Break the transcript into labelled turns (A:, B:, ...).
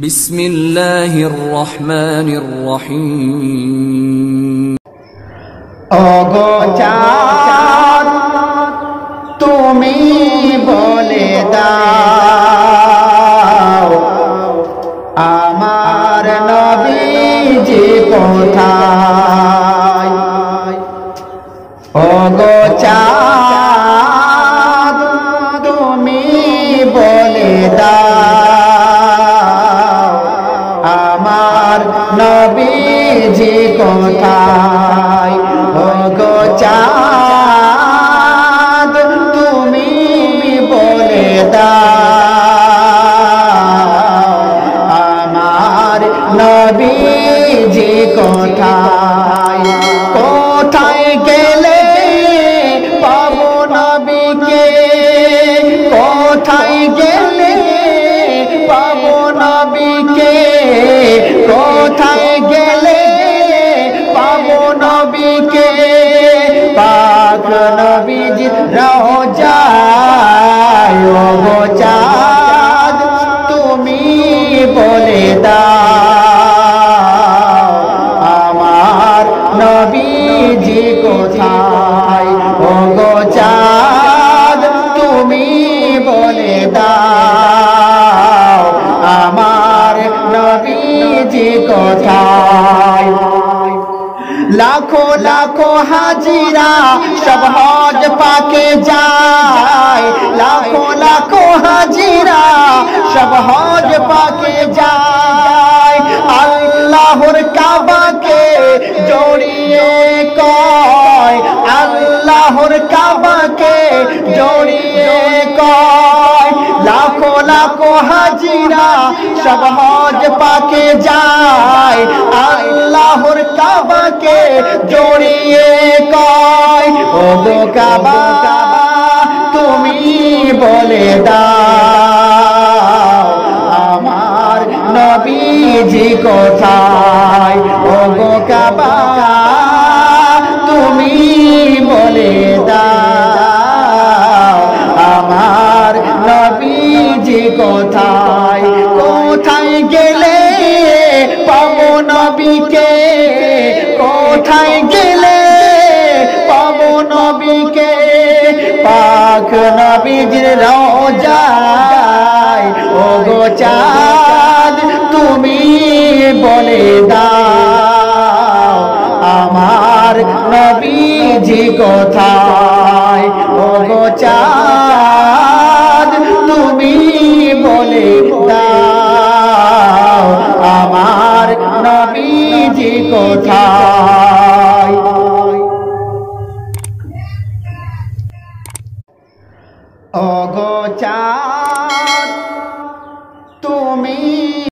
A: বিসমিল্লাহির রহমানির রহিম।
B: ওগো চাঁদ তুমি বলে দাও আমার নবীজি কোথায়। ওগো চাঁদ তুমি বলে দাও আমার নবীজি কোথায়। ওগো চাঁদ তুমি বলে দাও আমার নবীজি কোথায়। কোথায় গেলে পাবো নবীকে, কোথায় গেলে পাবো নবীকে, কোথায় গেলে পাবো নবীকে। পাক নবীজির রওজায় ওগো চাঁদ তুমি বলে দাও আমার নবীজি কোথায়। ওগো চাঁদ তুমি বলে দাও আমার নবীজি কোথায়। লাখো লাখো হাজিরা সব হজ পাকে যায়, লাখো লাখো হাজিরা সব হজ পাকে যায়। আল্লাহর কাবাকে জড়িয়ে কয়, আল্লাহর কাবাকে জড়িয়ে কয়। লাখো লাখো হাজিরা সব হজ পাকে যায়, আল্লাহর কাবাকে জড়িয়ে কয়। ওগো কাবা তুমি বলে দাও আমার নবীজি কোথায়। ওগো কাবা তুমি বলে দাও আমার নবীজি কোথায়। কোথায় গেলে পাবো নবীকে, কোথায় গেলে পাবো নবীকে। পাক নবীজির রওজায় ওগো চাঁদ তুমি বলে দাও আমার নবীজি কোথায়। ওগো চাঁদ তুমি বলে দাও আমার নবীজি কোথায়। ওগো চাঁদ